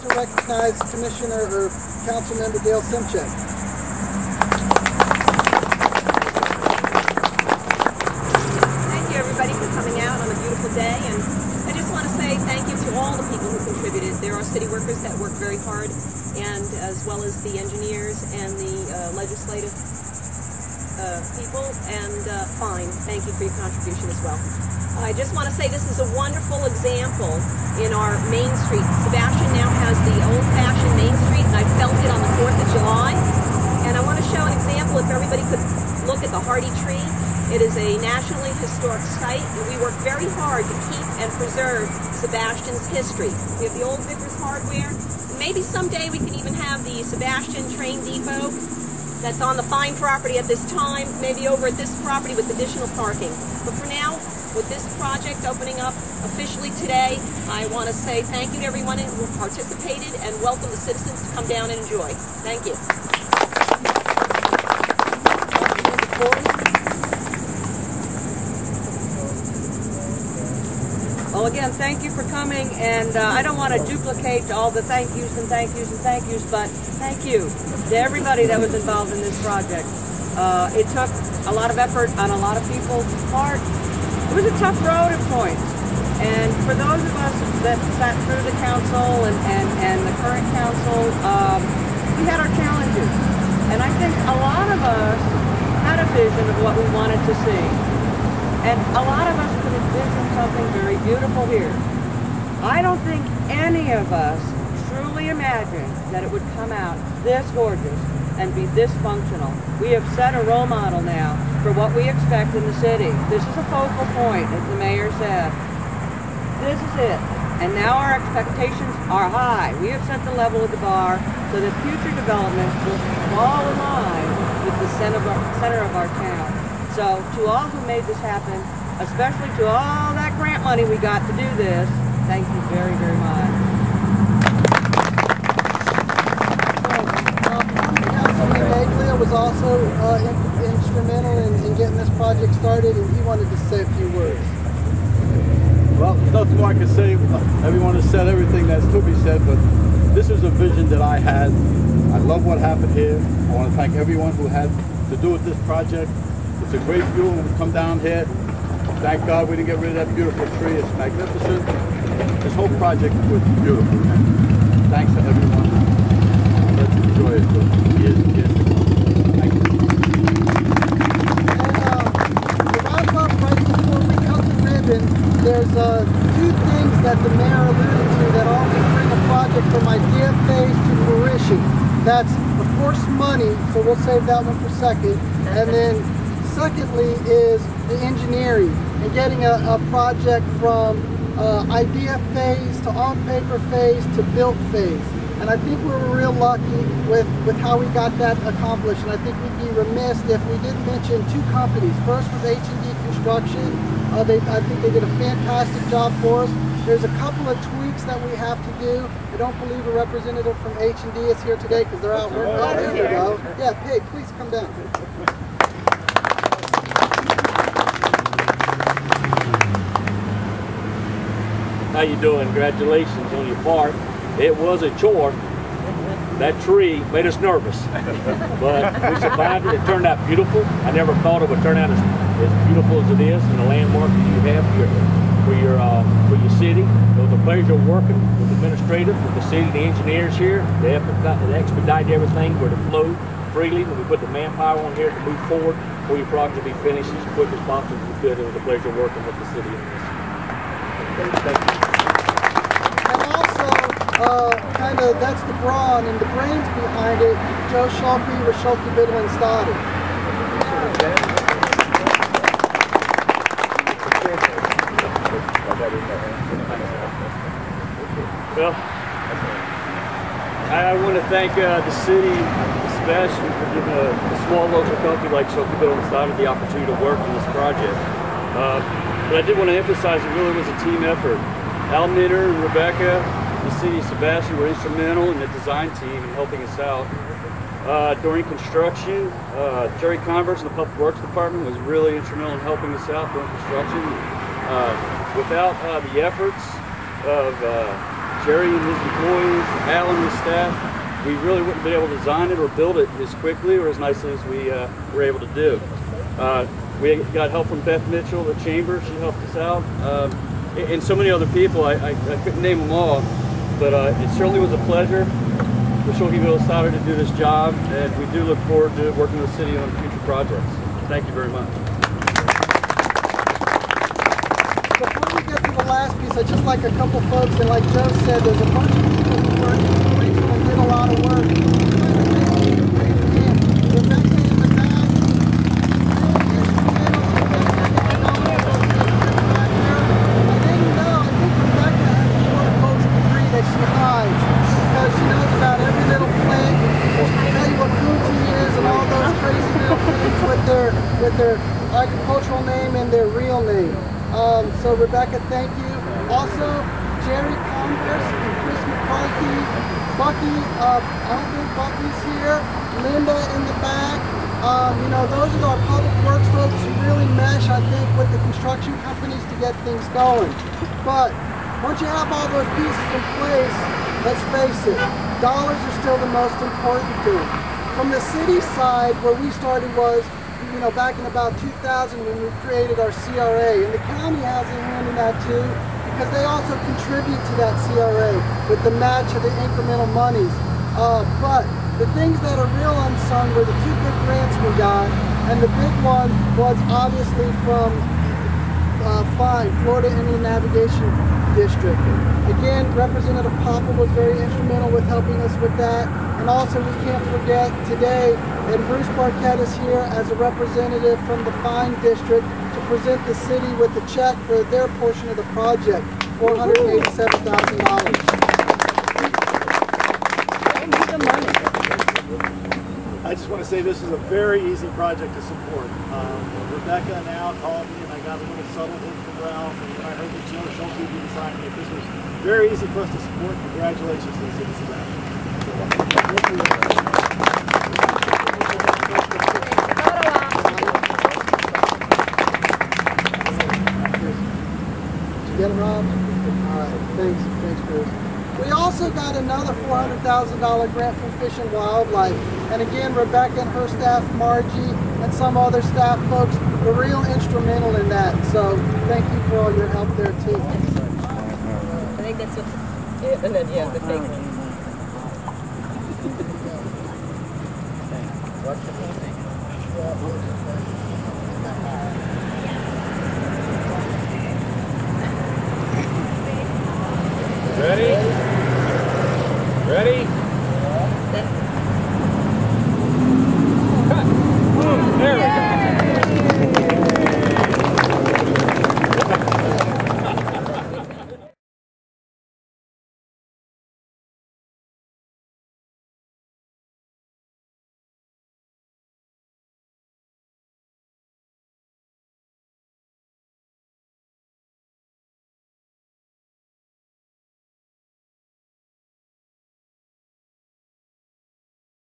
to recognize Commissioner or Councilmember Dale Simchek. Thank you everybody for coming out on a beautiful day, and I just want to say thank you to all the people who contributed. There are city workers that work very hard, and as well as the engineers and the legislative people, and fine. Thank you for your contribution as well. I just want to say this is a wonderful example in our Main Street. Sebastian now has the old-fashioned Main Street, and I felt it on the 4th of July. And I want to show an example, if everybody could look at the Hardy Tree. It is a nationally historic site, and we work very hard to keep and preserve Sebastian's history. We have the old Vickers hardware. Maybe someday we can even have the Sebastian train depot that's on the fine property at this time, maybe over at this property with additional parking. But for now, with this project opening up officially today, I want to say thank you to everyone who participated and welcome the citizens to come down and enjoy. Thank you. Well, again, thank you for coming, and I don't want to duplicate all the thank yous and thank yous and thank yous, but thank you to everybody that was involved in this project. It took a lot of effort on a lot of people's part. It was a tough road at points, and for those of us that sat through the council and the current council, we had our challenges, and I think a lot of us had a vision of what we wanted to see. And a lot of us could envision something very beautiful here. I don't think any of us truly imagined that it would come out this gorgeous and be this functional. We have set a role model now for what we expect in the city. This is a focal point, as the mayor said. This is it. And now our expectations are high. We have set the level of the bar so that future development will fall in line with the center of our town. So to all who made this happen, especially to all that grant money we got to do this, thank you very, very much. Councilman Maglia was also instrumental in getting this project started, and he wanted to say a few words. Well, there's nothing more I can say. Everyone has said everything that's to be said, but this is a vision that I had. I love what happened here. I want to thank everyone who had to do with this project. It's a great view when we come down here. Thank God we didn't get rid of that beautiful tree. It's magnificent. This whole project was beautiful. Thanks to everyone. Let's enjoy it for years and years to come. Thank you. And to wrap up, right before we cut the ribbon, there's two things that the mayor alluded to that always bring a project from idea phase to fruition. That's, of course, money, so we'll save that one for second. And then secondly is the engineering and getting a project from idea phase to on-paper phase to built phase. And I think we were real lucky with how we got that accomplished. And I think we'd be remiss if we didn't mention two companies. First was H&D Construction. I think they did a fantastic job for us. There's a couple of tweaks that we have to do. I don't believe a representative from H&D is here today because they're out working. Oh, there we go. Yeah, Pig, please come down. How you doing? Congratulations on your part. It was a chore. That tree made us nervous, but we survived it. It turned out beautiful. I never thought it would turn out as beautiful as it is, and the landmark that you have for your city. It was a pleasure working with the administrative, with the city, the engineers here. They expedited everything where to flow freely. When we put the manpower on here to move forward for your project to be finished as quick as possible as we could. It was a pleasure working with the city on this. Thank you. Kind of, that's the brawn and the brains behind it, Joe Schulke with Schulke, Biddle, and Stoddard. Well, I want to thank the city, especially for giving a small local company like Schulke, Biddle, and Stoddard the opportunity to work on this project. But I did want to emphasize it really was a team effort. Al Mitter and Rebecca, the city of Sebastian, were instrumental in the design team in helping us out. During construction, Jerry Converse in the Public Works Department was really instrumental in helping us out during construction. Without the efforts of Jerry and his employees, Alan and his staff, we really wouldn't be able to design it or build it as quickly or as nicely as we were able to do. We got help from Beth Mitchell, the Chamber. She helped us out. And so many other people. I couldn't name them all, but it certainly was a pleasure. We're so excited to do this job, and we do look forward to working with the city on future projects. Thank you very much. Before we get to the last piece, I'd just like a couple folks, and like Joe said, there's a bunch of people who were inspirational and did a lot of work. Rebecca in the back, that she hides because she knows about every little plant. She'll tell you what Gucci is and all those crazy little things with their agricultural name and their real name. So Rebecca, thank you. Also, Jerry Converse and Chris McCarthy, Bucky, I don't think Bucky's here, Linda in the back. You know, those are our public works folks who really mesh, I think, with the construction companies to get things going. But once you have all those pieces in place, let's face it, dollars are still the most important thing. From the city side, where we started was, you know, back in about 2000 when we created our CRA, and the county has a hand in that too, because they also contribute to that CRA with the match of the incremental monies. But the things that are real unsung were the two big grants we got, and the big one was obviously from Florida Indian Navigation District. Again, Representative Popper was very instrumental with helping us with that. And also we can't forget today that Bruce Barquette is here as a representative from the Fine District to present the city with a check for their portion of the project, $487,000. I just want to say this is a very easy project to support. Rebecca now called me and I got a little subtle hint from Ralph, and when I heard that Joe Schultz would be designing it, this was very easy for us to support. Congratulations to the city of Sebastian. Did you get it, Rob? All right, thanks, Bruce. We also got another $400,000 grant from Fish and Wildlife. And again, Rebecca and her staff, Margie, and some other staff folks were real instrumental in that. So thank you for all your help there too. I think that's what, and then, yeah, the fake one. What's the